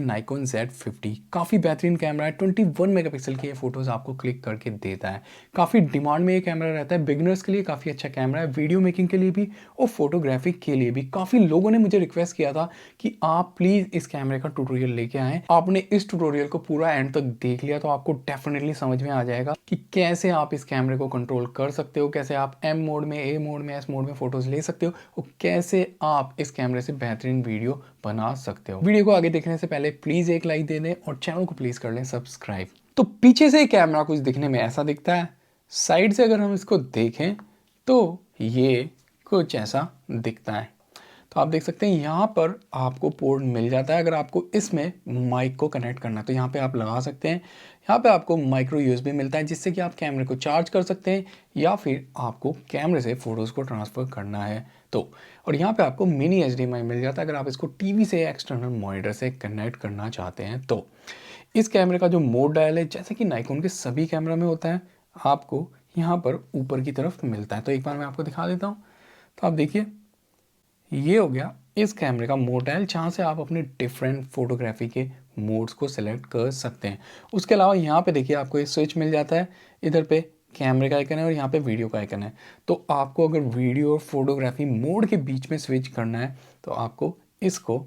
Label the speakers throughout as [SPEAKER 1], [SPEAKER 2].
[SPEAKER 1] Nikon Z50 काफ़ी बेहतरीन camera है। 21 मेगापिक्सल की ये फ़ोटोज़ आपको क्लिक करके देता है। काफ़ी डिमांड में ये कैमरा रहता है। बिगिनर्स के लिए काफ़ी अच्छा कैमरा है, वीडियो मेकिंग के लिए भी और फोटोग्राफी के लिए भी। काफ़ी लोगों ने मुझे रिक्वेस्ट किया था कि आप प्लीज़ इस कैमरे का ट्यूटोरियल लेके आएँ। आपने इस ट्यूटोरियल को पूरा एंड तक देख लिया तो आपको डेफिनेटली समझ में आ जाएगा कि कैसे आप इस कैमरे को कंट्रोल कर सकते हो, कैसे आप एम मोड में, ए मोड में, एस मोड में फ़ोटोज़ ले सकते हो और कैसे आप इस कैमरे से बेहतरीन वीडियो बना सकते हो। वीडियो को आगे देखने से पहले प्लीज़ एक लाइक दे दें और चैनल को प्लीज़ कर लें सब्सक्राइब। तो पीछे से कैमरा कुछ दिखने में ऐसा दिखता है, साइड से अगर हम इसको देखें तो ये कुछ ऐसा दिखता है। तो आप देख सकते हैं यहाँ पर आपको पोर्ट मिल जाता है। अगर आपको इसमें माइक को कनेक्ट करना है तो यहाँ पे आप लगा सकते हैं। यहाँ पे आपको माइक्रो यूएसबी मिलता है जिससे कि आप कैमरे को चार्ज कर सकते हैं या फिर आपको कैमरे से फ़ोटोज़ को ट्रांसफ़र करना है तो। और यहाँ पे आपको मिनी HDMI मिल जाता है अगर आप इसको टीवी से एक्सटर्नल मॉनिटर से कनेक्ट करना चाहते हैं तो। इस कैमरे का जो मोड डायल है जैसे कि नाइकोन के सभी कैमरा में होता है, आपको यहाँ पर ऊपर की तरफ मिलता है। तो एक बार मैं आपको दिखा देता हूँ। तो आप देखिए, ये हो गया इस कैमरे का मोड डायल जहाँ से आप अपने डिफरेंट फोटोग्राफी के मोड्स को सिलेक्ट कर सकते हैं। उसके अलावा यहाँ पे देखिए आपको ये स्विच मिल जाता है। इधर पे कैमरे का आइकन है और यहाँ पे वीडियो का आइकन है। तो आपको अगर वीडियो और फोटोग्राफी मोड के बीच में स्विच करना है तो आपको इसको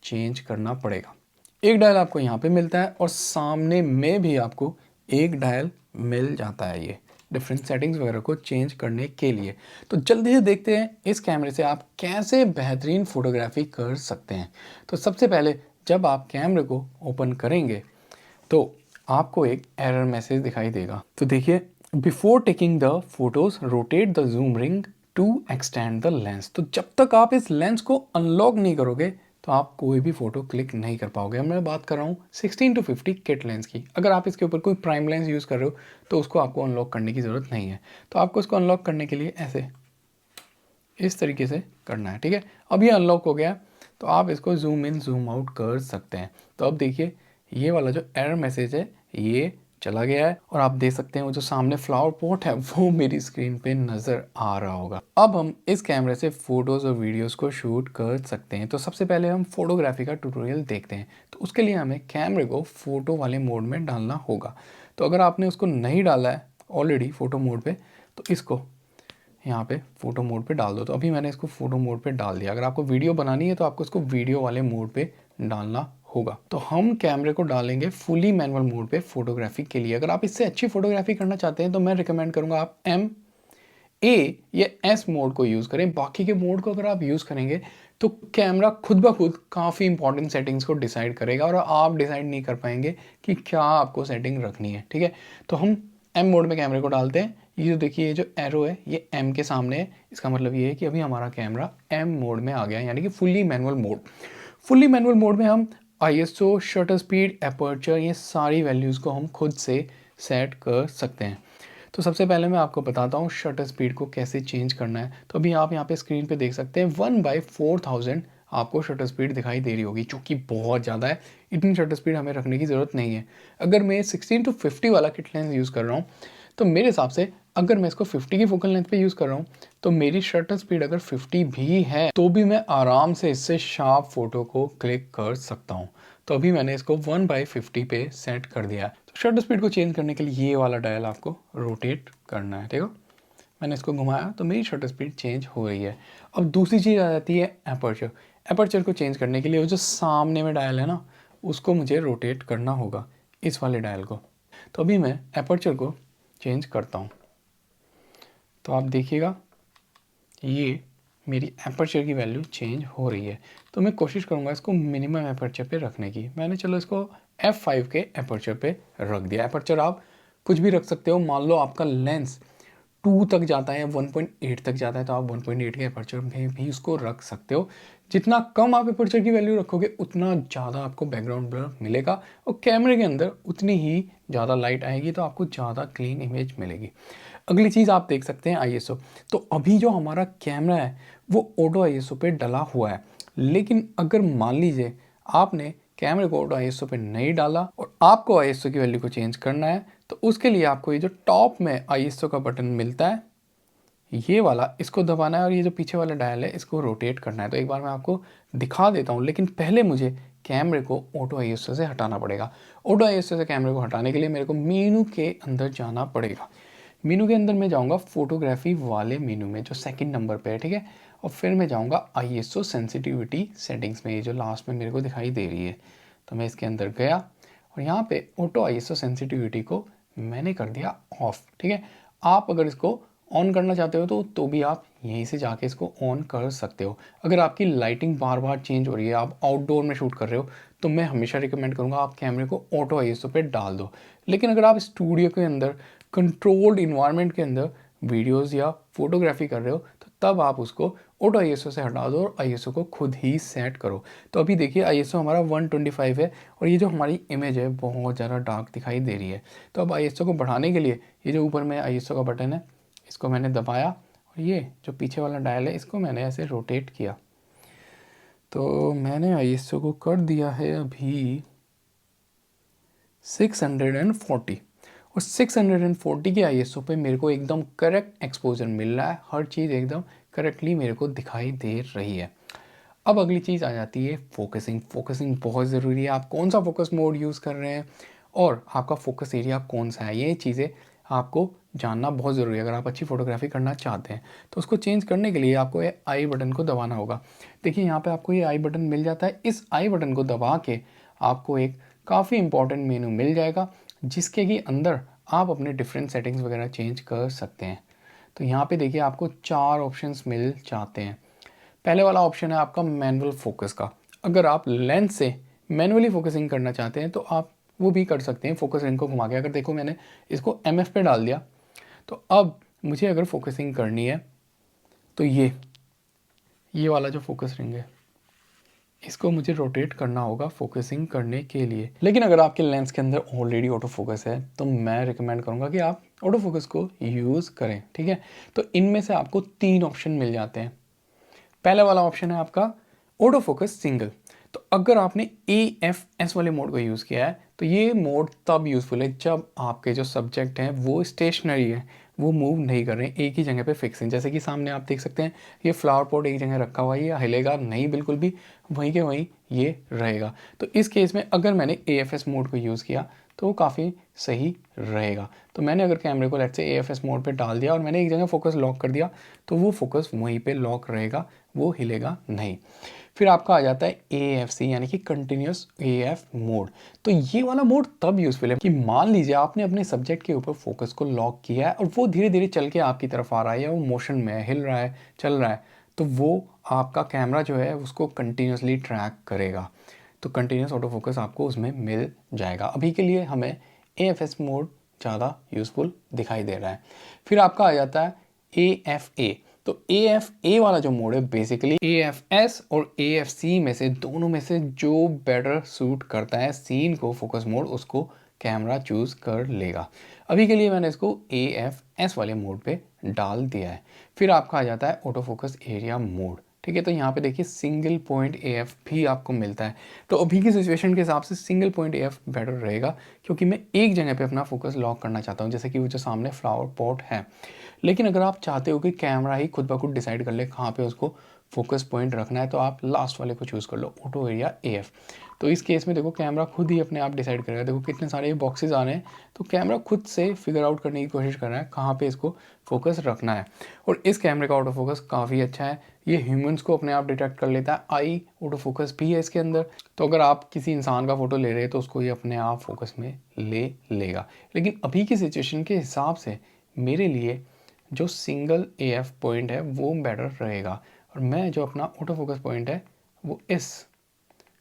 [SPEAKER 1] चेंज करना पड़ेगा। एक डायल आपको यहाँ पे मिलता है और सामने में भी आपको एक डायल मिल जाता है ये डिफरेंट सेटिंग्स वगैरह को चेंज करने के लिए। तो जल्दी से देखते हैं इस कैमरे से आप कैसे बेहतरीन फोटोग्राफी कर सकते हैं। तो सबसे पहले जब आप कैमरे को ओपन करेंगे तो आपको एक एरर मैसेज दिखाई देगा। तो देखिए, before taking the photos rotate the zoom ring to extend the lens. तो जब तक आप इस लेंस को अनलॉक नहीं करोगे तो आप कोई भी फोटो क्लिक नहीं कर पाओगे। मैं बात कर रहा हूँ 16-50 किट लेंस की। अगर आप इसके ऊपर कोई प्राइम लेंस यूज़ कर रहे हो तो उसको आपको अनलॉक करने की ज़रूरत नहीं है। तो आपको इसको अनलॉक करने के लिए ऐसे इस तरीके से करना है, ठीक है। अब ये अनलॉक हो गया तो आप इसको जूम इन जूम आउट कर सकते हैं। तो अब देखिए, ये वाला जो एरर मैसेज है ये चला गया है और आप देख सकते हैं वो जो सामने फ्लावर पॉट है वो मेरी स्क्रीन पे नज़र आ रहा होगा। अब हम इस कैमरे से फ़ोटोज़ और वीडियोस को शूट कर सकते हैं। तो सबसे पहले हम फोटोग्राफी का ट्यूटोरियल देखते हैं। तो उसके लिए हमें कैमरे को फ़ोटो वाले मोड में डालना होगा। तो अगर आपने उसको नहीं डाला है ऑलरेडी फ़ोटो मोड पे तो इसको यहाँ पे फ़ोटो मोड पे डाल दो। तो अभी मैंने इसको फ़ोटो मोड पे डाल दिया। अगर आपको वीडियो बनानी है तो आपको इसको वीडियो वाले मोड पे डालना होगा। तो हम कैमरे को डालेंगे फुली मैनुअल मोड पे फोटोग्राफी के लिए। अगर आप इससे अच्छी फोटोग्राफी करना चाहते हैं तो मैं रिकमेंड करूँगा आप MA या S मोड को यूज़ करें। बाकी के मोड को अगर आप यूज़ करेंगे तो कैमरा खुद ब खुद काफ़ी इंपॉर्टेंट सेटिंग्स को डिसाइड करेगा और आप डिसाइड नहीं कर पाएंगे कि क्या आपको सेटिंग रखनी है, ठीक है। तो हम M मोड में कैमरे को डालते हैं। ये जो देखिए, ये जो एरो है ये M के सामने है। इसका मतलब ये है कि अभी हमारा कैमरा M मोड में आ गया है, यानी कि fully manual mode. Fully manual mode में हम ISO, शटर स्पीड, एपर्चर, ये सारी वैल्यूज़ को हम खुद से सेट कर सकते हैं। तो सबसे पहले मैं आपको बताता हूँ शटर स्पीड को कैसे चेंज करना है। तो अभी आप यहाँ पे स्क्रीन पे देख सकते हैं 1/4000 आपको शटर स्पीड दिखाई दे रही होगी, जो कि बहुत ज़्यादा है। इतनी शटर स्पीड हमें रखने की ज़रूरत नहीं है। अगर मैं 16-50 वाला किट लेंस यूज़ कर रहा हूँ तो मेरे हिसाब से अगर मैं इसको 50 की फोकल लेंथ पे यूज़ कर रहा हूँ तो मेरी शटर स्पीड अगर 50 भी है तो भी मैं आराम से इससे शार्प फोटो को क्लिक कर सकता हूँ। तो अभी मैंने इसको 1/50 पे सेट कर दिया है। तो शटर स्पीड को चेंज करने के लिए ये वाला डायल आपको रोटेट करना है, ठीक है। मैंने इसको घुमाया तो मेरी शटर स्पीड चेंज हो रही है। अब दूसरी चीज़ आ जाती है एपर्चर। एपर्चर को चेंज करने के लिए वो जो सामने में डायल है ना, उसको मुझे रोटेट करना होगा, इस वाले डायल को। तो अभी मैं एपर्चर को चेंज करता हूँ। तो आप देखिएगा ये मेरी एपर्चर की वैल्यू चेंज हो रही है। तो मैं कोशिश करूँगा इसको मिनिमम एपर्चर पे रखने की। मैंने चलो इसको f5 के एपर्चर पे रख दिया। एपर्चर आप कुछ भी रख सकते हो। मान लो आपका लेंस 2 तक जाता है या 1.8 तक जाता है तो आप 1.8 के एपर्चर में भी उसको रख सकते हो। जितना कम आप एपर्चर की वैल्यू रखोगे उतना ज़्यादा आपको बैकग्राउंड ब्लर मिलेगा और कैमरे के अंदर उतनी ही ज़्यादा लाइट आएगी तो आपको ज़्यादा क्लीन इमेज मिलेगी। अगली चीज़ आप देख सकते हैं ISO। तो अभी जो हमारा कैमरा है वो ऑटो ISO पे डला हुआ है, लेकिन अगर मान लीजिए आपने कैमरे को ऑटो ISO पे नहीं डाला और आपको ISO की वैल्यू को चेंज करना है तो उसके लिए आपको ये जो टॉप में ISO का बटन मिलता है ये वाला इसको दबाना है और ये जो पीछे वाला डायल है इसको रोटेट करना है। तो एक बार मैं आपको दिखा देता हूँ, लेकिन पहले मुझे कैमरे को ऑटो आईएसओ से हटाना पड़ेगा। ऑटो आईएसओ से कैमरे को हटाने के लिए मेरे को मेनू के अंदर जाना पड़ेगा। मेनू के अंदर मैं जाऊँगा फोटोग्राफी वाले मेनू में जो सेकंड नंबर पे है, ठीक है। और फिर मैं जाऊँगा आईएसओ सेंसिटिविटी सेटिंग्स में, ये जो लास्ट में मेरे को दिखाई दे रही है। तो मैं इसके अंदर गया और यहाँ पे ऑटो आईएसओ सेंसिटिविटी को मैंने कर दिया ऑफ, ठीक है। आप अगर इसको ऑन करना चाहते हो तो भी आप यहीं से जाके इसको ऑन कर सकते हो। अगर आपकी लाइटिंग बार बार चेंज हो रही है, आप आउटडोर में शूट कर रहे हो, तो मैं हमेशा रिकमेंड करूँगा आप कैमरे को ऑटो आईएसओ पे डाल दो। लेकिन अगर आप स्टूडियो के अंदर कंट्रोल्ड इन्वायरमेंट के अंदर वीडियोस या फोटोग्राफी कर रहे हो, तो तब आप उसको ऑटो आईएसओ से हटा दो और आईएसओ को खुद ही सेट करो। तो अभी देखिए आईएसओ हमारा 125 है और ये जो हमारी इमेज है बहुत ज़्यादा डार्क दिखाई दे रही है। तो अब आईएसओ को बढ़ाने के लिए ये जो ऊपर में आईएसओ का बटन है इसको मैंने दबाया और ये जो पीछे वाला डायल है इसको मैंने ऐसे रोटेट किया। तो मैंने आईएसओ को कर दिया है अभी 640 और 640 के आईएसओ पे मेरे को एकदम करेक्ट एक्सपोजर मिल रहा है। हर चीज़ एकदम करेक्टली मेरे को दिखाई दे रही है। अब अगली चीज़ आ जाती है फोकसिंग। फोकसिंग बहुत ज़रूरी है। आप कौन सा फोकस मोड यूज़ कर रहे हैं और आपका फोकस एरिया कौन सा है, ये चीज़ें आपको जानना बहुत ज़रूरी है। अगर आप अच्छी फोटोग्राफी करना चाहते हैं तो उसको चेंज करने के लिए आपको ये आई बटन को दबाना होगा। देखिए यहाँ पे आपको ये आई बटन मिल जाता है। इस आई बटन को दबा के आपको एक काफ़ी इंपॉर्टेंट मेनू मिल जाएगा जिसके कि अंदर आप अपने डिफरेंट सेटिंग्स वगैरह चेंज कर सकते हैं। तो यहाँ पे देखिए आपको 4 ऑप्शंस मिल जाते हैं। पहले वाला ऑप्शन है आपका मैनुअल फोकस का। अगर आप लेंस से मैनुअली फोकसिंग करना चाहते हैं तो आप वो भी कर सकते हैं। फोकस रिंग को घुमा के, अगर देखो मैंने इसको एमएफ पे डाल दिया, तो अब मुझे अगर फोकसिंग करनी है तो ये वाला जो फोकस रिंग है इसको मुझे रोटेट करना होगा फोकसिंग करने के लिए। लेकिन अगर आपके लेंस के अंदर ऑलरेडी ऑटो फोकस है तो मैं रिकमेंड करूँगा कि आप ऑटो फोकस को यूज़ करें, ठीक है। तो इनमें से आपको 3 ऑप्शन मिल जाते हैं। पहला वाला ऑप्शन है आपका ऑटो फोकस सिंगल। तो अगर आपने AFS वाले मोड को यूज़ किया है तो ये मोड तब यूज़फुल है जब आपके जो सब्जेक्ट हैं वो स्टेशनरी है, वो मूव नहीं कर रहे हैं, एक ही जगह पे फिक्स हैं। जैसे कि सामने आप देख सकते हैं ये फ्लावर पॉट एक जगह रखा हुआ है, ये हिलेगा नहीं बिल्कुल भी, वहीं के वहीं ये रहेगा। तो इस केस में अगर मैंने AFS मोड को यूज़ किया तो वो काफ़ी सही रहेगा। तो मैंने अगर कैमरे को लेट्स से AFS मोड पे डाल दिया और मैंने एक जगह फोकस लॉक कर दिया तो वो फोकस वहीं पे लॉक रहेगा, वो हिलेगा नहीं। फिर आपका आ जाता है AFC यानी कि कंटिन्यूस AF मोड। तो ये वाला मोड तब यूज़फुल है कि मान लीजिए आपने अपने सब्जेक्ट के ऊपर फोकस को लॉक किया है और वो धीरे धीरे चल के आपकी तरफ आ रहा है या वो मोशन में है, हिल रहा है, चल रहा है, तो वो आपका कैमरा जो है उसको कंटिन्यूसली ट्रैक करेगा। तो कंटिन्यूस ऑटो फोकस आपको उसमें मिल जाएगा। अभी के लिए हमें AFS मोड ज़्यादा यूज़फुल दिखाई दे रहा है। फिर आपका आ जाता है AFA। तो AFA वाला जो मोड है बेसिकली AFS और AFC में से दोनों में से जो बेटर सूट करता है सीन को फोकस मोड, उसको कैमरा चूज़ कर लेगा। अभी के लिए मैंने इसको AFS वाले मोड पे डाल दिया है। फिर आपका आ जाता है ऑटो फोकस एरिया मोड, ठीक है। तो यहाँ पे देखिए सिंगल पॉइंट AF भी आपको मिलता है। तो अभी की सिचुएशन के हिसाब से सिंगल पॉइंट AF बेटर रहेगा क्योंकि मैं एक जगह पे अपना फोकस लॉक करना चाहता हूँ, जैसे कि वो जो सामने फ्लावर पॉट है। लेकिन अगर आप चाहते हो कि कैमरा ही खुद ब खुद डिसाइड कर ले कहाँ पे उसको फोकस पॉइंट रखना है, तो आप लास्ट वाले को चूज़ कर लो, ऑटो एरिया AF। तो इस केस में देखो कैमरा खुद ही अपने आप डिसाइड करेगा। देखो कितने सारे बॉक्सेस आ रहे हैं, तो कैमरा खुद से फिगर आउट करने की कोशिश कर रहा है कहाँ पे इसको फोकस रखना है। और इस कैमरे का ऑटो फोकस काफ़ी अच्छा है, ये ह्यूमंस को अपने आप डिटेक्ट कर लेता है। आई ऑटो फोकस भी है इसके अंदर। तो अगर आप किसी इंसान का फ़ोटो ले रहे हैं तो उसको ये अपने आप फोकस में ले लेगा। लेकिन अभी की सिचुएशन के हिसाब से मेरे लिए जो सिंगल AF पॉइंट है वो बेटर रहेगा और मैं जो अपना ऑटो फोकस पॉइंट है वो इस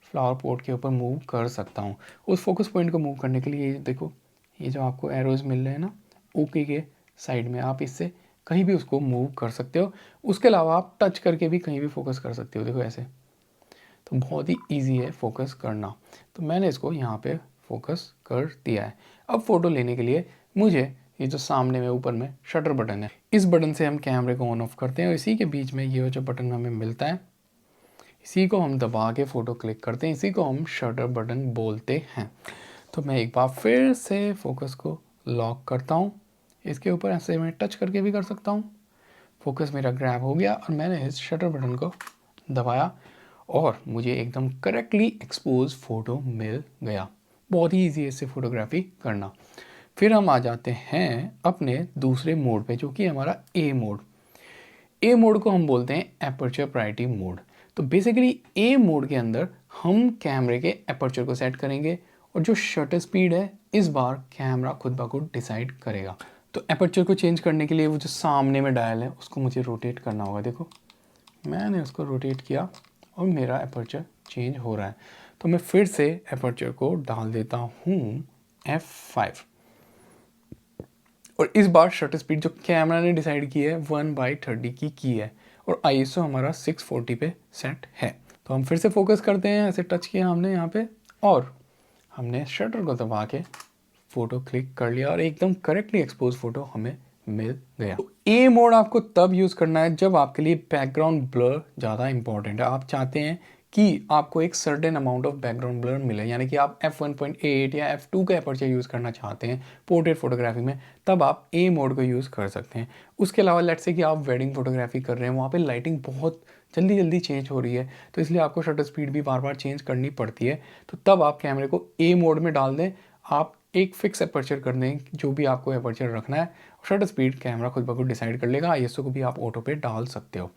[SPEAKER 1] फ्लावर पॉट के ऊपर मूव कर सकता हूँ। उस फोकस पॉइंट को मूव करने के लिए देखो ये जो आपको एरोज मिल रहे हैं ना ओके के साइड में, आप इससे कहीं भी उसको मूव कर सकते हो। उसके अलावा आप टच करके भी कहीं भी फोकस कर सकते हो, देखो ऐसे। तो बहुत ही ईजी है फोकस करना। तो मैंने इसको यहाँ पे फोकस कर दिया है। अब फ़ोटो लेने के लिए मुझे ये जो सामने में ऊपर में शटर बटन है, इस बटन से हम कैमरे को ऑन ऑफ करते हैं और इसी के बीच में ये जो बटन हमें मिलता है इसी को हम दबा के फ़ोटो क्लिक करते हैं, इसी को हम शटर बटन बोलते हैं। तो मैं एक बार फिर से फोकस को लॉक करता हूँ, इसके ऊपर ऐसे मैं टच करके भी कर सकता हूँ, फोकस मेरा ग्रैब हो गया और मैंने इस शटर बटन को दबाया और मुझे एकदम करेक्टली एक्सपोज फ़ोटो मिल गया। बहुत ही ईजी है इससे फ़ोटोग्राफी करना। फिर हम आ जाते हैं अपने दूसरे मोड पे, जो कि हमारा ए मोड। ए मोड को हम बोलते हैं एपर्चर प्रायोरिटी मोड। तो बेसिकली ए मोड के अंदर हम कैमरे के एपर्चर को सेट करेंगे और जो शटर स्पीड है इस बार कैमरा खुद ब खुद डिसाइड करेगा। तो एपर्चर को चेंज करने के लिए वो जो सामने में डायल है उसको मुझे रोटेट करना होगा। देखो मैंने उसको रोटेट किया और मेरा एपर्चर चेंज हो रहा है। तो मैं फिर से एपर्चर को डाल देता हूँ F5 और इस बार शटर स्पीड जो कैमरा ने डिसाइड की है 1/30 की है और ISO हमारा 640 पे सेट है। तो हम फिर से फोकस करते हैं, ऐसे टच किया हमने यहाँ पे और हमने शटर को दबा के फ़ोटो क्लिक कर लिया और एकदम करेक्टली एक्सपोज फ़ोटो हमें मिल गया। तो ए मोड आपको तब यूज़ करना है जब आपके लिए बैकग्राउंड ब्लर ज़्यादा इंपॉर्टेंट है। आप चाहते हैं कि आपको एक certain amount of background blur मिले, यानी कि आप f1.8 या f2 का एपर्चर यूज़ करना चाहते हैं पोर्ट्रेट फोटोग्राफी में, तब आप ए मोड को यूज़ कर सकते हैं। उसके अलावा लेट्स से कि आप वेडिंग फोटोग्राफी कर रहे हैं, वहाँ पे लाइटिंग बहुत जल्दी जल्दी चेंज हो रही है, तो इसलिए आपको शटर स्पीड भी बार बार चेंज करनी पड़ती है। तो तब आप कैमरे को ए मोड में डाल दें, आप एक फिक्स एपर्चर कर दें जो भी आपको एपर्चर रखना है, शटर स्पीड कैमरा खुद ब खुद डिसाइड कर लेगा। ISO को भी आप ऑटो पे डाल सकते हो।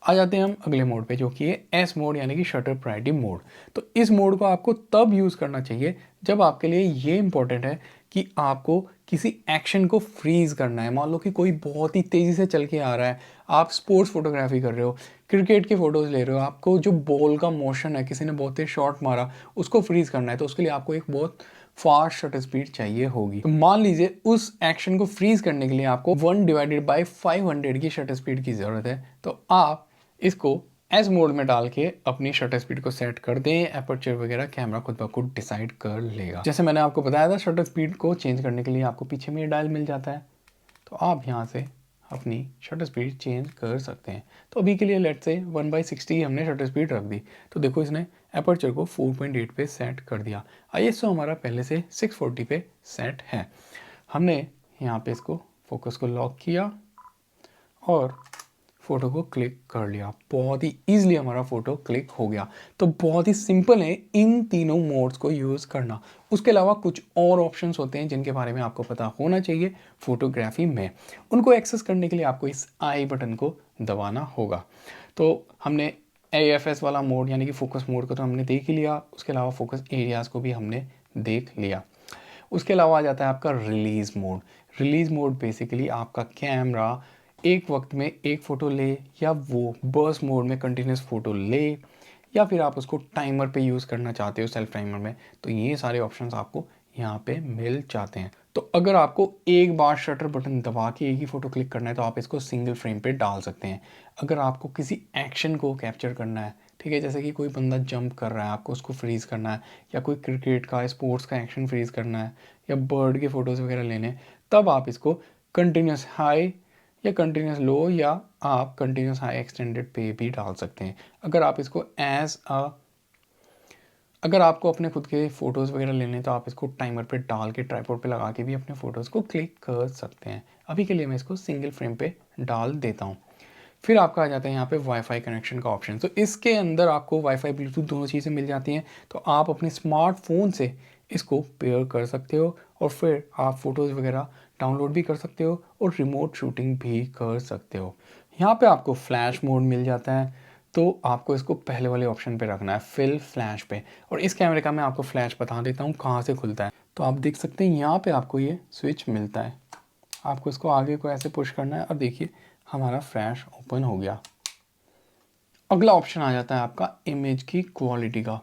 [SPEAKER 1] आ जाते हैं हम अगले मोड पे, जो कि है एस मोड यानी कि शटर प्रायोरिटी मोड। तो इस मोड को आपको तब यूज़ करना चाहिए जब आपके लिए ये इंपॉर्टेंट है कि आपको किसी एक्शन को फ्रीज करना है। मान लो कि कोई बहुत ही तेज़ी से चल के आ रहा है, आप स्पोर्ट्स फोटोग्राफी कर रहे हो, क्रिकेट के फोटोज़ ले रहे हो, आपको जो बॉल का मोशन है, किसी ने बहुत तेज शॉट मारा, उसको फ्रीज करना है, तो उसके लिए आपको एक बहुत फास्ट शटर स्पीड चाहिए होगी। तो मान लीजिए उस एक्शन को फ्रीज करने के लिए आपको 1/500 की शटर स्पीड की ज़रूरत है। तो आप इसको एस मोड में डाल के अपनी शटर स्पीड को सेट कर दें, एपर्चर वगैरह कैमरा खुद ब खुद डिसाइड कर लेगा। जैसे मैंने आपको बताया था, शटर स्पीड को चेंज करने के लिए आपको पीछे में डायल मिल जाता है, तो आप यहाँ से अपनी शटर स्पीड चेंज कर सकते हैं। तो अभी के लिए लेट्स से 1/60 हमने शटर स्पीड रख दी, तो देखो इसने एपर्चर को 4.8 पे सेट कर दिया। ISO हमारा पहले से 640 पे सेट है। हमने यहाँ पे इसको फोकस को लॉक किया और फ़ोटो को क्लिक कर लिया। बहुत ही ईजिली हमारा फ़ोटो क्लिक हो गया। तो बहुत ही सिंपल है इन तीनों मोड्स को यूज़ करना। उसके अलावा कुछ और ऑप्शंस होते हैं जिनके बारे में आपको पता होना चाहिए फ़ोटोग्राफी में। उनको एक्सेस करने के लिए आपको इस आई बटन को दबाना होगा। तो हमने AFS वाला मोड यानी कि फोकस मोड को तो हमने देख ही लिया, उसके अलावा फोकस एरियाज़ को भी हमने देख लिया। उसके अलावा आ जाता है आपका release mode. Release mode basically आपका कैमरा एक वक्त में एक फ़ोटो ले, या वो बर्स्ट मोड में कंटिन्यूस फ़ोटो ले, या फिर आप उसको टाइमर पे यूज़ करना चाहते हो, सेल्फ टाइमर में, तो ये सारे ऑप्शंस आपको यहाँ पे मिल जाते हैं। तो अगर आपको एक बार शटर बटन दबा के एक ही फ़ोटो क्लिक करना है तो आप इसको सिंगल फ्रेम पे डाल सकते हैं। अगर आपको किसी एक्शन को कैप्चर करना है, ठीक है, जैसे कि कोई बंदा जंप कर रहा है, आपको उसको फ्रीज़ करना है, या कोई क्रिकेट का स्पोर्ट्स का एक्शन फ्रीज़ करना है, या बर्ड के फ़ोटोज़ वगैरह लेने, तब आप इसको कंटिन्यूस हाई या कंटिन्यूस लो, या आप कंटिन्यूस हाई एक्सटेंडेड पे भी डाल सकते हैं। अगर आप इसको अगर आपको अपने खुद के फ़ोटोज़ वगैरह लेने तो आप इसको टाइमर पे डाल के ट्राइपॉड पे लगा के भी अपने फ़ोटोज़ को क्लिक कर सकते हैं। अभी के लिए मैं इसको सिंगल फ्रेम पे डाल देता हूँ। फिर आपका आ जाता है यहाँ पे वाईफाई कनेक्शन का ऑप्शन। तो इसके अंदर आपको वाईफाई ब्लूटूथ दोनों चीज़ें मिल जाती हैं, तो आप अपने स्मार्टफोन से इसको पेयर कर सकते हो और फिर आप फ़ोटोज़ वगैरह डाउनलोड भी कर सकते हो और रिमोट शूटिंग भी कर सकते हो। यहाँ पे आपको फ्लैश मोड मिल जाता है, तो आपको इसको पहले वाले ऑप्शन पे रखना है, फिल फ्लैश पे। और इस कैमरे का मैं आपको फ्लैश बता देता हूँ कहाँ से खुलता है। तो आप देख सकते हैं यहाँ पे आपको ये स्विच मिलता है, आपको इसको आगे को ऐसे पुश करना है और देखिए हमारा फ्लैश ओपन हो गया। अगला ऑप्शन आ जाता है आपका इमेज की क्वालिटी का।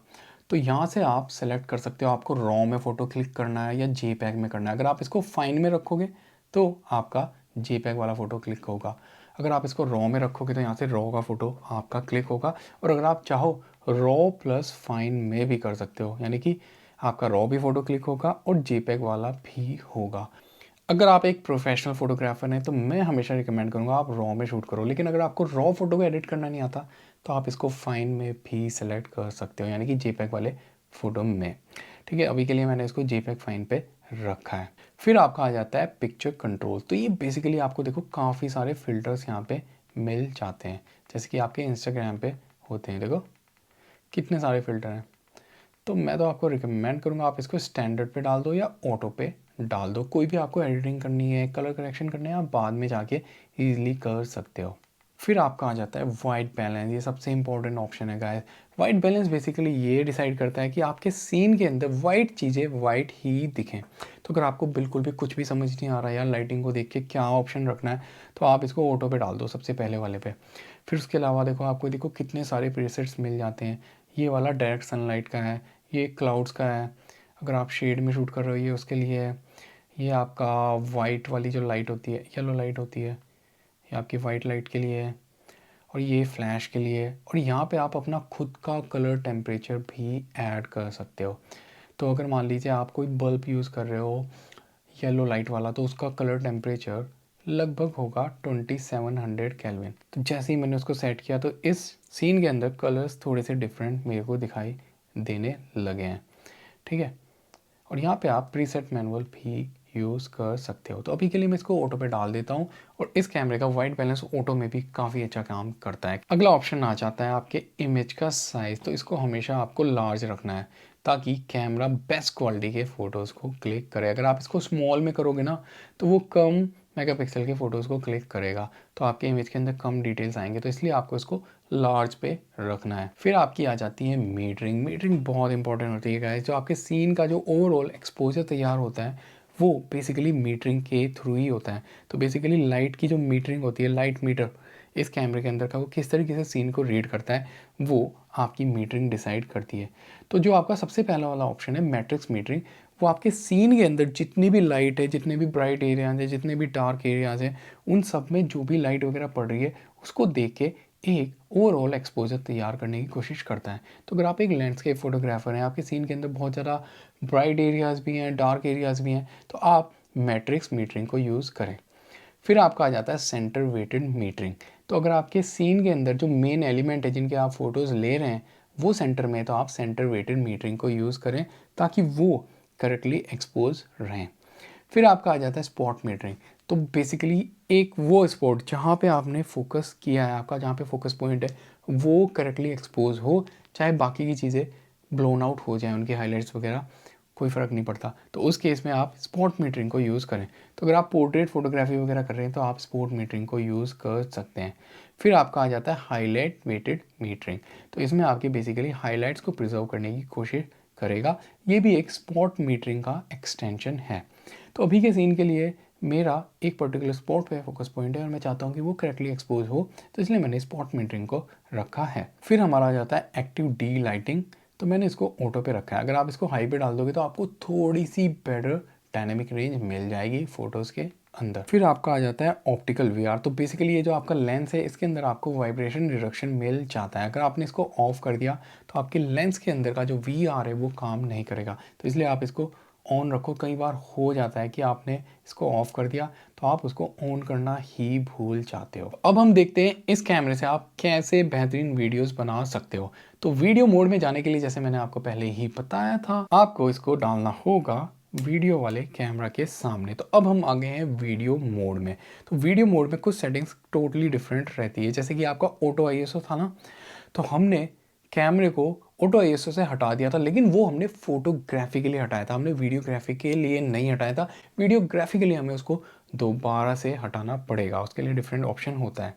[SPEAKER 1] तो यहाँ से आप सेलेक्ट कर सकते हो आपको रॉ में फ़ोटो क्लिक करना है या JPEG में करना है। अगर आप इसको फाइन में रखोगे तो आपका JPEG वाला फ़ोटो क्लिक होगा। अगर आप इसको रॉ में रखोगे तो यहाँ से रॉ का फ़ोटो आपका क्लिक होगा। और अगर आप चाहो रॉ प्लस फाइन में भी कर सकते हो, यानी कि आपका रॉ भी फ़ोटो क्लिक होगा और JPEG वाला भी होगा। अगर आप एक प्रोफेशनल फोटोग्राफर हैं तो मैं हमेशा रिकमेंड करूँगा आप रॉ में शूट करो, लेकिन अगर आपको रॉ फोटो को एडिट करना नहीं आता तो आप इसको फाइन में भी सेलेक्ट कर सकते हो, यानी कि JPEG वाले फ़ोटो में। ठीक है, अभी के लिए मैंने इसको JPEG फाइन पे रखा है। फिर आपका आ जाता है पिक्चर कंट्रोल। तो ये बेसिकली आपको देखो काफ़ी सारे फिल्टर्स यहाँ पे मिल जाते हैं, जैसे कि आपके इंस्टाग्राम पे होते हैं। देखो कितने सारे फ़िल्टर हैं। तो मैं तो आपको रिकमेंड करूँगा आप इसको स्टैंडर्ड पे डाल दो या ऑटो पे डाल दो। कोई भी आपको एडिटिंग करनी है, कलर करेक्शन करने है, आप बाद में जाके ईज़िली कर सकते हो। फिर आपका आ जाता है वाइट बैलेंस। ये सबसे इंपॉर्टेंट ऑप्शन है गाइस। वाइट बैलेंस बेसिकली ये डिसाइड करता है कि आपके सीन के अंदर वाइट चीज़ें वाइट ही दिखें। तो अगर आपको बिल्कुल भी कुछ भी समझ नहीं आ रहा है यार लाइटिंग को देख के क्या ऑप्शन रखना है, तो आप इसको ऑटो पे डाल दो सबसे पहले वाले पे। फिर उसके अलावा देखो कितने सारे प्रीसेट्स मिल जाते हैं। ये वाला डायरेक्ट सनलाइट का है, ये क्लाउड्स का है, अगर आप शेड में शूट कर रहे हो ये उसके लिए है। ये आपका वाइट वाली जो लाइट होती है, येलो लाइट होती है, ये आपकी वाइट लाइट के लिए है। और ये फ्लैश के लिए है। और यहाँ पे आप अपना खुद का कलर टेम्परेचर भी ऐड कर सकते हो। तो अगर मान लीजिए आप कोई बल्ब यूज़ कर रहे हो येलो लाइट वाला, तो उसका कलर टेम्परेचर लगभग होगा 2700 केल्विन। तो जैसे ही मैंने उसको सेट किया तो इस सीन के अंदर कलर्स थोड़े से डिफरेंट मेरे को दिखाई देने लगे हैं। ठीक है, और यहाँ पे आप प्रीसेट मैनुअल भी यूज़ कर सकते हो। तो अभी के लिए मैं इसको ऑटो पे डाल देता हूँ। और इस कैमरे का वाइट बैलेंस ऑटो में भी काफ़ी अच्छा काम करता है। अगला ऑप्शन आ जाता है आपके इमेज का साइज़। तो इसको हमेशा आपको लार्ज रखना है ताकि कैमरा बेस्ट क्वालिटी के फ़ोटोज़ को क्लिक करे। अगर आप इसको स्मॉल में करोगे ना तो वो कम मेगापिक्सल के फ़ोटोज़ को क्लिक करेगा, तो आपके इमेज के अंदर कम डिटेल्स आएंगे। तो इसलिए आपको इसको लार्ज पे रखना है। फिर आपकी आ जाती है मीटरिंग। मीटरिंग बहुत इंपॉर्टेंट होती है गाइस। जो आपके सीन का जो ओवरऑल एक्सपोजर तैयार होता है वो बेसिकली मीटरिंग के थ्रू ही होता है। तो बेसिकली लाइट की जो मीटरिंग होती है, लाइट मीटर इस कैमरे के अंदर का, वो किस तरीके से सीन को रीड करता है वो आपकी मीटरिंग डिसाइड करती है। तो जो आपका सबसे पहला वाला ऑप्शन है मैट्रिक्स मीटरिंग, वो आपके सीन के अंदर जितनी भी लाइट है, जितने भी ब्राइट एरियाज हैं, जितने भी डार्क एरियाज हैं, उन सब में जो भी लाइट वगैरह पड़ रही है उसको देख के एक ओवरऑल एक्सपोजर तैयार करने की कोशिश करता है। तो अगर आप एक लैंडस्केप फोटोग्राफर हैं, आपके सीन के अंदर बहुत ज़्यादा ब्राइट एरियाज़ भी हैं, डार्क एरियाज़ भी हैं, तो आप मैट्रिक्स मीटरिंग को यूज़ करें। फिर आपका आ जाता है सेंटर वेटेड मीटरिंग। तो अगर आपके सीन के अंदर जो मेन एलिमेंट है जिनके आप फ़ोटोज़ ले रहे हैं वो सेंटर में है, तो आप सेंटर वेटेड मीटरिंग को यूज़ करें ताकि वो करेक्टली एक्सपोज रहें। फिर आपका आ जाता है स्पॉट मीटरिंग। तो बेसिकली एक वो स्पॉट जहाँ पे आपने फोकस किया है, आपका जहाँ पे फोकस पॉइंट है वो करेक्टली एक्सपोज हो, चाहे बाकी की चीज़ें ब्लोन आउट हो जाए, उनके हाइलाइट्स वगैरह, कोई फ़र्क नहीं पड़ता। तो उस केस में आप स्पॉट मीटरिंग को यूज़ करें। तो अगर आप पोर्ट्रेट फोटोग्राफी वगैरह कर रहे हैं तो आप स्पॉट मीटरिंग को यूज़ कर सकते हैं। फिर आपका आ जाता है हाईलाइट वेटेड मीटरिंग। तो इसमें आपके बेसिकली हाईलाइट्स को प्रिजर्व करने की कोशिश करेगा। ये भी एक स्पॉट मीटरिंग का एक्सटेंशन है। तो अभी के सीन के लिए मेरा एक पर्टिकुलर स्पॉट पे फोकस पॉइंट है और मैं चाहता हूँ कि वो करेक्टली एक्सपोज हो, तो इसलिए मैंने स्पॉट मीटरिंग को रखा है। फिर हमारा आ जाता है एक्टिव डी लाइटिंग। तो मैंने इसको ऑटो पे रखा है। अगर आप इसको हाई पे डाल दोगे तो आपको थोड़ी सी बेटर डायनेमिक रेंज मिल जाएगी फ़ोटोज़ के अंदर। फिर आपका आ जाता है ऑप्टिकल वीआर। तो बेसिकली ये जो आपका लेंस है इसके अंदर आपको वाइब्रेशन रिडक्शन मिल जाता है। अगर आपने इसको ऑफ कर दिया तो आपके लेंस के अंदर का जो वीआर है वो काम नहीं करेगा। तो इसलिए आप इसको ऑन रखो। कई बार हो जाता है कि आपने इसको ऑफ कर दिया तो आप उसको ऑन करना ही भूल जाते हो। अब हम देखते हैं इस कैमरे से आप कैसे बेहतरीन वीडियोस बना सकते हो। तो वीडियो मोड में जाने के लिए जैसे मैंने आपको पहले ही बताया था, आपको इसको डालना होगा वीडियो वाले कैमरा के सामने। तो अब हम आ गए हैं वीडियो मोड में। तो वीडियो मोड में कुछ सेटिंग्स टोटली डिफरेंट रहती है। जैसे कि आपका ऑटो आईएसओ था ना, तो हमने कैमरे को ऑटो आईएसओ से हटा दिया था, लेकिन वो हमने फोटोग्राफी के लिए हटाया था, हमने वीडियोग्राफी के लिए नहीं हटाया था। वीडियोग्राफी के लिए हमें उसको दोबारा से हटाना पड़ेगा, उसके लिए डिफरेंट ऑप्शन होता है।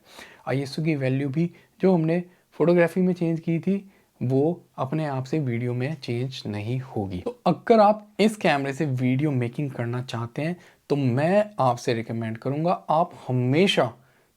[SPEAKER 1] आईएसओ की वैल्यू भी जो हमने फोटोग्राफी में चेंज की थी वो अपने आप से वीडियो में चेंज नहीं होगी। तो अगर आप इस कैमरे से वीडियो मेकिंग करना चाहते हैं तो मैं आपसे रिकमेंड करूंगा आप हमेशा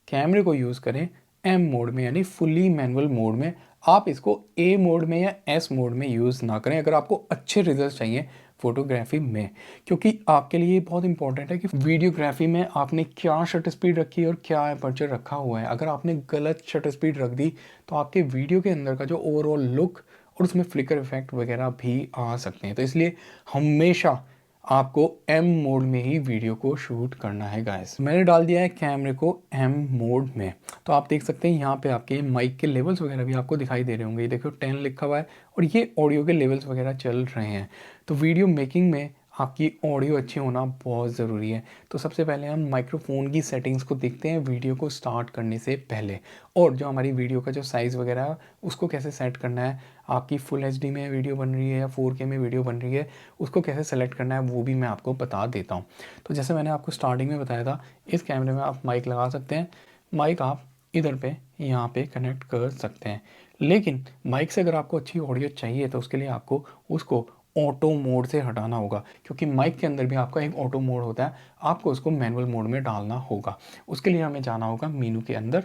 [SPEAKER 1] कैमरे को यूज़ करें एम मोड में, यानी फुली मैनुअल मोड में। आप इसको ए मोड में या एस मोड में यूज़ ना करें अगर आपको अच्छे रिजल्ट चाहिए फोटोग्राफी में, क्योंकि आपके लिए बहुत इंपॉर्टेंट है कि वीडियोग्राफी में आपने क्या शटर स्पीड रखी है और क्या अपर्चर रखा हुआ है। अगर आपने गलत शटर स्पीड रख दी तो आपके वीडियो के अंदर का जो ओवरऑल लुक और उसमें फ्लिकर इफेक्ट वगैरह भी आ सकते हैं। तो इसलिए हमेशा आपको एम मोड में ही वीडियो को शूट करना है गाइस। मैंने डाल दिया है कैमरे को एम मोड में। तो आप देख सकते हैं यहाँ पे आपके माइक के लेवल्स वगैरह भी आपको दिखाई दे रहे होंगे। ये देखो 10 लिखा हुआ है और ये ऑडियो के लेवल्स वगैरह चल रहे हैं। तो वीडियो मेकिंग में आपकी ऑडियो अच्छी होना बहुत ज़रूरी है। तो सबसे पहले हम माइक्रोफ़ोन की सेटिंग्स को देखते हैं वीडियो को स्टार्ट करने से पहले, और जो हमारी वीडियो का जो साइज़ वगैरह है उसको कैसे सेट करना है, आपकी फुल एचडी में वीडियो बन रही है या 4K में वीडियो बन रही है, उसको कैसे सेलेक्ट करना है वो भी मैं आपको बता देता हूँ। तो जैसे मैंने आपको स्टार्टिंग में बताया था, इस कैमरे में आप माइक लगा सकते हैं। माइक आप इधर पे यहाँ पे कनेक्ट कर सकते हैं, लेकिन माइक से अगर आपको अच्छी ऑडियो चाहिए तो उसके लिए आपको उसको ऑटो मोड से हटाना होगा, क्योंकि माइक के अंदर भी आपका एक ऑटो मोड होता है, आपको उसको मैनुअल मोड में डालना होगा। उसके लिए हमें जाना होगा मीनू के अंदर।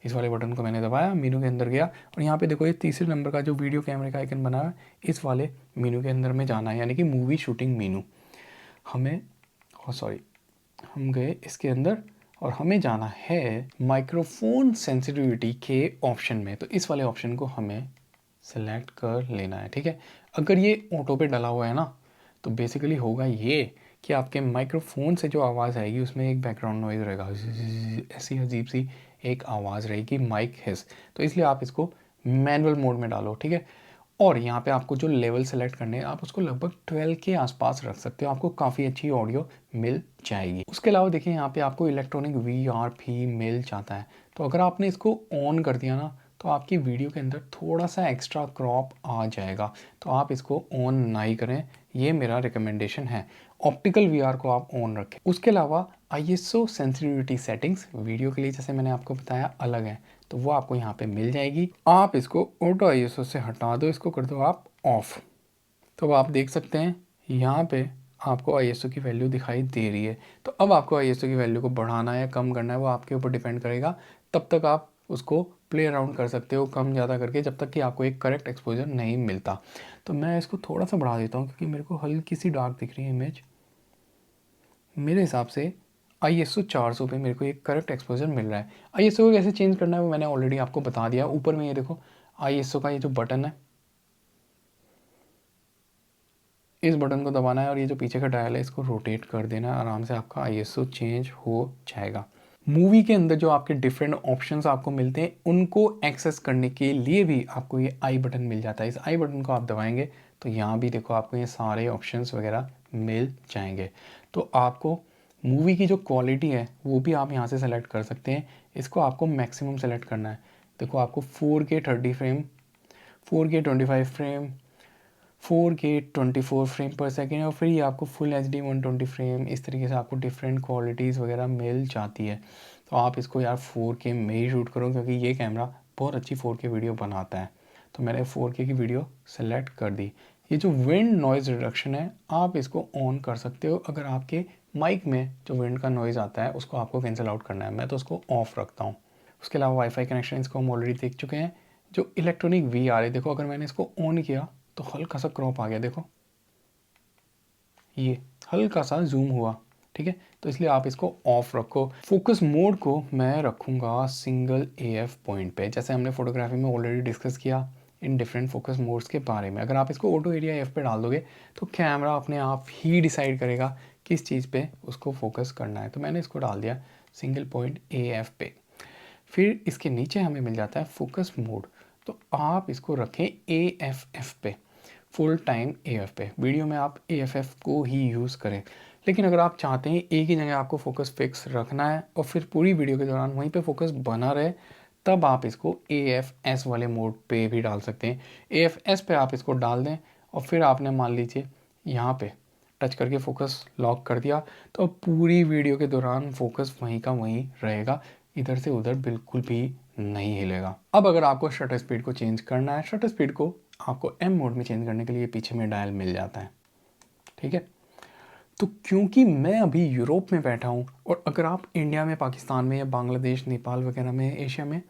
[SPEAKER 1] इस वाले बटन को मैंने दबाया, मीनू के अंदर गया, और यहाँ पे देखो ये तीसरे नंबर का जो वीडियो कैमरे का आइकन बना है, इस वाले मीनू के अंदर में जाना है, यानी कि मूवी शूटिंग मीनू। हमें सॉरी, हम गए इसके अंदर और हमें जाना है माइक्रोफोन सेंसिटिविटी के ऑप्शन में। तो इस वाले ऑप्शन को हमें सेलेक्ट कर लेना है, ठीक है। अगर ये ऑटो पे डला हुआ है ना, तो बेसिकली होगा ये कि आपके माइक्रोफोन से जो आवाज़ आएगी उसमें एक बैकग्राउंड नॉइज़ रहेगा, ऐसी अजीब सी एक आवाज़ रहेगी, माइक हिस। तो इसलिए आप इसको मैनुअल मोड में डालो, ठीक है। और यहाँ पे आपको जो लेवल सेलेक्ट करने हैं आप उसको लगभग 12 के आसपास रख सकते हो, आपको काफ़ी अच्छी ऑडियो मिल जाएगी। उसके अलावा देखिए यहाँ पे आपको इलेक्ट्रॉनिक VR भी मिल जाता है। तो अगर आपने इसको ऑन कर दिया ना, तो आपकी वीडियो के अंदर थोड़ा सा एक्स्ट्रा क्रॉप आ जाएगा, तो आप इसको ऑन ना ही करें, ये मेरा रिकमेंडेशन है। ऑप्टिकल VR को आप ऑन रखें। उसके अलावा ISO सेंसिटिविटी सेटिंग्स वीडियो के लिए जैसे मैंने आपको बताया अलग है, तो वो आपको यहाँ पे मिल जाएगी। आप इसको ऑटो ISO से हटा दो, इसको कर दो आप ऑफ। तो अब आप देख सकते हैं यहाँ पे आपको ISO की वैल्यू दिखाई दे रही है। तो अब आपको ISO की वैल्यू को बढ़ाना है कम करना है वो आपके ऊपर डिपेंड करेगा। तब तक आप उसको प्ले अराउंड कर सकते हो कम ज़्यादा करके, जब तक कि आपको एक करेक्ट एक्सपोजर नहीं मिलता। तो मैं इसको थोड़ा सा बढ़ा देता हूँ क्योंकि मेरे को हल्की सी डार्क दिख रही है इमेज। मेरे हिसाब से ISO 400 पे मेरे को एक करेक्ट एक्सपोजर मिल रहा है। ISO को कैसे चेंज करना है वो मैंने ऑलरेडी आपको बता दिया। ऊपर में ये देखो ISO का ये जो बटन है, इस बटन को दबाना है और ये जो पीछे का डायल है इसको रोटेट कर देना है, आराम से आपका ISO चेंज हो जाएगा। मूवी के अंदर जो आपके डिफरेंट ऑप्शंस आपको मिलते हैं उनको एक्सेस करने के लिए भी आपको ये आई बटन मिल जाता है। इस आई बटन को आप दबाएंगे तो यहाँ भी देखो आपको ये सारे ऑप्शंस वगैरह मिल जाएंगे। तो आपको मूवी की जो क्वालिटी है वो भी आप यहाँ से सेलेक्ट कर सकते हैं। इसको आपको मैक्सिमम सेलेक्ट करना है। देखो आपको 4K 30 frame, 4K 25 frame, 4K 24 frame पर सेकेंड, और फिर ये आपको फुल HD 120 फ्रेम, इस तरीके से आपको डिफरेंट क्वालिटीज़ वगैरह मिल जाती है। तो आप इसको यार 4K में ही शूट करो क्योंकि ये कैमरा बहुत अच्छी 4K वीडियो बनाता है। तो मैंने 4K की वीडियो सेलेक्ट कर दी। ये जो विंड नॉइज़ रिडक्शन है आप इसको ऑन कर सकते हो अगर आपके माइक में जो विंड का नॉइज़ आता है उसको आपको कैंसिल आउट करना है। मैं तो उसको ऑफ रखता हूँ। उसके अलावा वाईफाई कनेक्शन इसको हम ऑलरेडी देख चुके हैं। जो इलेक्ट्रॉनिक VR है देखो, अगर मैंने इसको ऑन किया तो हल्का सा क्रॉप आ गया, देखो ये हल्का सा जूम हुआ, ठीक है। तो इसलिए आप इसको ऑफ रखो। फोकस मोड को मैं रखूँगा सिंगल AF पॉइंट पे, जैसे हमने फोटोग्राफी में ऑलरेडी डिस्कस किया इन डिफरेंट फोकस मोड्स के बारे में। अगर आप इसको ऑटो एरिया F पे डाल दोगे तो कैमरा अपने आप ही डिसाइड करेगा किस चीज़ पे उसको फोकस करना है। तो मैंने इसको डाल दिया सिंगल पॉइंट AF पे। फिर इसके नीचे हमें मिल जाता है फोकस मोड, तो आप इसको रखें AFF पे, फुल टाइम AF पे। वीडियो में आप AFF को ही यूज़ करें, लेकिन अगर आप चाहते हैं एक ही जगह आपको फोकस फिक्स रखना है और फिर पूरी वीडियो के दौरान वहीं पे फोकस बना रहे, तब आप इसको AFS वाले मोड पे भी डाल सकते हैं। AFS पे आप इसको डाल दें और फिर आपने मान लीजिए यहाँ पे टच करके फोकस लॉक कर दिया, तो पूरी वीडियो के दौरान फोकस वहीं का वहीं रहेगा, इधर से उधर बिल्कुल भी नहीं हिलेगा। अब अगर आपको शटर स्पीड को चेंज करना है, शटर स्पीड को आपको M मोड में चेंज करने के लिए पीछे में डायल मिल जाता है, ठीक है। तो क्योंकि मैं अभी यूरोप में बैठा हूँ और अगर आप इंडिया में, पाकिस्तान में या बांग्लादेश, नेपाल वगैरह में, एशिया में,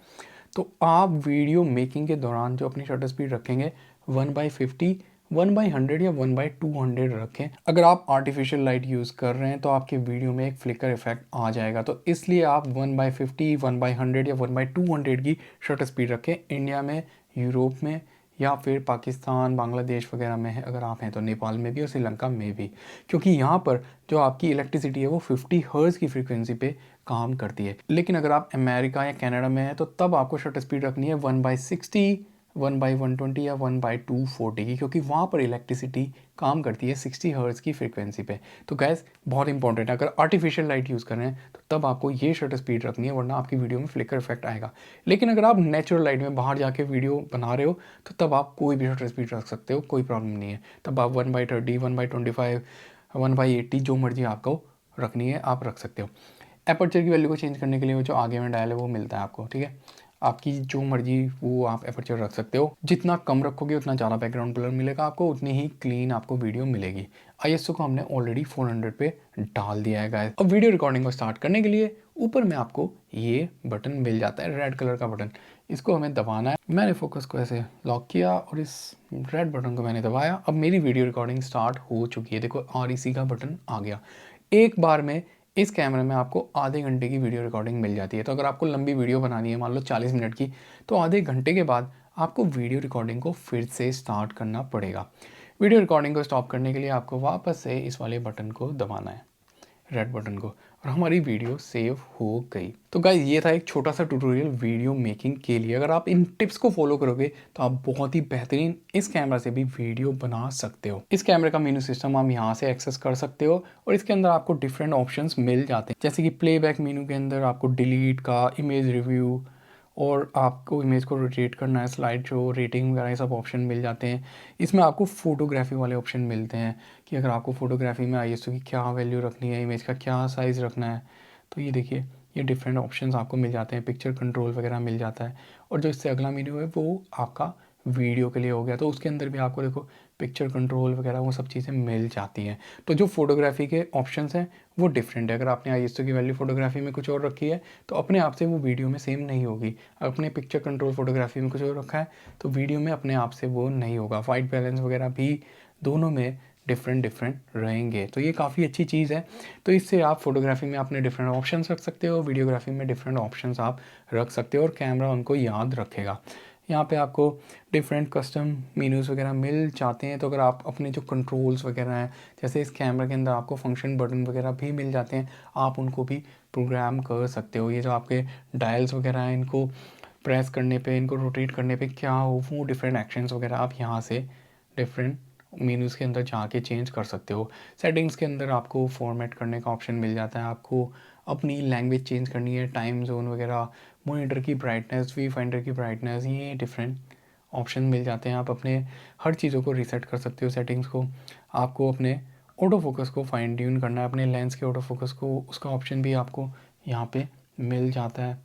[SPEAKER 1] तो आप वीडियो मेकिंग के दौरान जो अपनी शटर स्पीड रखेंगे 1/50, 1/100 या 1/200 रखें। अगर आप आर्टिफिशियल लाइट यूज़ कर रहे हैं तो आपके वीडियो में एक फ्लिकर इफेक्ट आ जाएगा, तो इसलिए आप 1/50, 1/100 या 1/200 की शटर स्पीड रखें। इंडिया में, यूरोप में या फिर पाकिस्तान, बांग्लादेश वगैरह में है अगर आप हैं, तो नेपाल में भी और श्रीलंका में भी, क्योंकि यहाँ पर जो आपकी इलेक्ट्रिसिटी है वो 50 हर्ट्ज़ की फ्रीक्वेंसी पे काम करती है। लेकिन अगर आप अमेरिका या कनाडा में हैं तो तब आपको शटर स्पीड रखनी है 1/60, 1/120 या 1/240 की, क्योंकि वहाँ पर इलेक्ट्रिसिटी काम करती है 60 हर्ट्ज़ की फ्रीक्वेंसी पे। तो गैस बहुत इंपॉर्टेंट है, अगर आर्टिफिशियल लाइट यूज़ कर रहे हैं तो तब आपको ये शटर स्पीड रखनी है, वरना आपकी वीडियो में फ्लिकर इफेक्ट आएगा। लेकिन अगर आप नेचुरल लाइट में बाहर जाके वीडियो बना रहे हो तो तब आप कोई भी शटर स्पीड रख सकते हो, कोई प्रॉब्लम नहीं है। तब आप 1/30, 1/25, 1/80 जो मर्जी आपको रखनी है आप रख सकते हो। एपर्चर की वैल्यू को चेंज करने के लिए वो जो आगे में डायल है वो मिलता है आपको, ठीक है। आपकी जो मर्जी वो आप एपर्चर रख सकते हो, जितना कम रखोगे उतना ज़्यादा बैकग्राउंड ब्लर मिलेगा आपको, उतनी ही क्लीन आपको वीडियो मिलेगी। आईएसओ को हमने ऑलरेडी 400 पे डाल दिया है गाइस। अब वीडियो रिकॉर्डिंग को स्टार्ट करने के लिए ऊपर में आपको ये बटन मिल जाता है, रेड कलर का बटन। इसको हमें दबाना है। मैंने फोकस को ऐसे लॉक किया और इस रेड बटन को मैंने दबाया। अब मेरी वीडियो रिकॉर्डिंग स्टार्ट हो चुकी है, देखो REC का बटन आ गया। एक बार में इस कैमरे में आपको आधे घंटे की वीडियो रिकॉर्डिंग मिल जाती है। तो अगर आपको लंबी वीडियो बनानी है, मान लो 40 मिनट की, तो आधे घंटे के बाद आपको वीडियो रिकॉर्डिंग को फिर से स्टार्ट करना पड़ेगा। वीडियो रिकॉर्डिंग को स्टॉप करने के लिए आपको वापस से इस वाले बटन को दबाना है, रेड बटन को, और हमारी वीडियो सेव हो गई। तो गाइस ये था एक छोटा सा ट्यूटोरियल वीडियो मेकिंग के लिए। अगर आप इन टिप्स को फॉलो करोगे तो आप बहुत ही बेहतरीन इस कैमरा से भी वीडियो बना सकते हो। इस कैमरे का मेनू सिस्टम आप यहाँ से एक्सेस कर सकते हो और इसके अंदर आपको डिफरेंट ऑप्शंस मिल जाते हैं, जैसे कि प्लेबैक मेनू के अंदर आपको डिलीट का, इमेज रिव्यू, और आपको इमेज को रोटेट करना है, स्लाइड शो, रेटिंग वगैरह, ये सब ऑप्शन मिल जाते हैं। इसमें आपको फ़ोटोग्राफी वाले ऑप्शन मिलते हैं कि अगर आपको फ़ोटोग्राफी में आईएसओ की क्या वैल्यू रखनी है, इमेज का क्या साइज़ रखना है। तो ये देखिए, ये डिफरेंट ऑप्शंस आपको मिल जाते हैं, पिक्चर कंट्रोल वगैरह मिल जाता है। और जो इससे अगला मेन्यू है वो आपका वीडियो के लिए हो गया, तो उसके अंदर भी आपको देखो पिक्चर कंट्रोल वगैरह वो सब चीज़ें मिल जाती हैं। तो जो फोटोग्राफी के ऑप्शंस हैं वो डिफरेंट है। अगर आपने आईएसओ की वैल्यू फोटोग्राफी में कुछ और रखी है तो अपने आप से वो वीडियो में सेम नहीं होगी। अपने पिक्चर कंट्रोल फोटोग्राफी में कुछ और रखा है तो वीडियो में अपने आप से वो नहीं होगा। वाइट बैलेंस वगैरह भी दोनों में डिफरेंट रहेंगे, तो ये काफ़ी अच्छी चीज़ है। तो इससे आप फोटोग्राफी में अपने डिफरेंट ऑप्शंस रख सकते हो, वीडियोग्राफी में डिफरेंट ऑप्शंस आप रख सकते हो और कैमरा उनको याद रखेगा। यहाँ पे आपको डिफरेंट कस्टम मेनूज़ वगैरह मिल जाते हैं। तो अगर आप अपने जो कंट्रोल्स वगैरह हैं, जैसे इस कैमरा के अंदर आपको फंक्शन बटन वगैरह भी मिल जाते हैं, आप उनको भी प्रोग्राम कर सकते हो। ये जो आपके डायल्स वगैरह हैं, इनको प्रेस करने पे, इनको रोटेट करने पे क्या हो, वो डिफरेंट एक्शंस वगैरह आप यहाँ से डिफरेंट मेनूज़ के अंदर जाके चेंज कर सकते हो। सेटिंग्स के अंदर आपको फॉर्मेट करने का ऑप्शन मिल जाता है, आपको अपनी लैंग्वेज चेंज करनी है, टाइम जोन वगैरह, मॉनिटर की ब्राइटनेस, वी फाइंडर की ब्राइटनेस, ये डिफरेंट ऑप्शन मिल जाते हैं। आप अपने हर चीज़ों को रीसेट कर सकते हो सेटिंग्स को। आपको अपने ऑटो फोकस को फाइन ट्यून करना है, अपने लेंस के ऑटो फोकस को, उसका ऑप्शन भी आपको यहाँ पे मिल जाता है।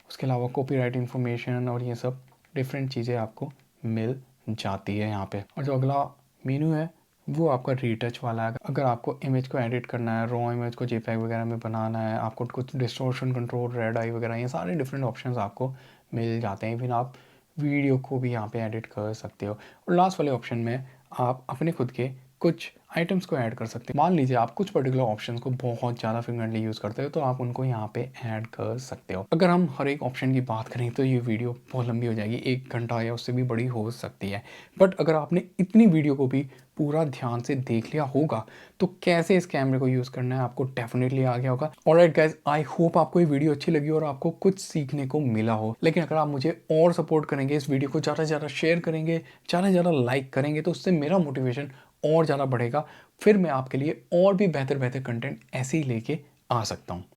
[SPEAKER 1] उसके अलावा कॉपीराइट इन्फॉर्मेशन और ये सब डिफरेंट चीज़ें आपको मिल जाती है यहाँ पे। और जो अगला मेनू है वो आपका रीटच वाला है। अगर आपको इमेज को एडिट करना है, रॉ इमेज को जेपीईजी वगैरह में बनाना है, आपको कुछ डिस्टॉर्शन कंट्रोल, रेड आई वगैरह, ये सारे डिफरेंट ऑप्शंस आपको मिल जाते हैं। फिर आप वीडियो को भी यहाँ पे एडिट कर सकते हो। और लास्ट वाले ऑप्शन में आप अपने खुद के कुछ आइटम्स को ऐड कर सकते हो। मान लीजिए आप कुछ पर्टिकुलर ऑप्शंस को बहुत ज़्यादा फ्रिक्वेंटली यूज़ करते हो तो आप उनको यहाँ पे ऐड कर सकते हो। अगर हम हर एक ऑप्शन की बात करें तो ये वीडियो बहुत लंबी हो जाएगी, 1 घंटा या उससे भी बड़ी हो सकती है। बट अगर आपने इतनी वीडियो को भी पूरा ध्यान से देख लिया होगा तो कैसे इस कैमरे को यूज़ करना है आपको डेफिनेटली आ गया होगा। ऑलराइट गाइस, आई होप आपको ये वीडियो अच्छी लगी और आपको कुछ सीखने को मिला हो। लेकिन अगर आप मुझे और सपोर्ट करेंगे, इस वीडियो को ज़्यादा से ज़्यादा शेयर करेंगे, ज़्यादा से ज़्यादा लाइक करेंगे, तो उससे मेरा मोटिवेशन और ज़्यादा बढ़ेगा। फिर मैं आपके लिए और भी बेहतर बेहतर कंटेंट ऐसे ही लेके आ सकता हूँ।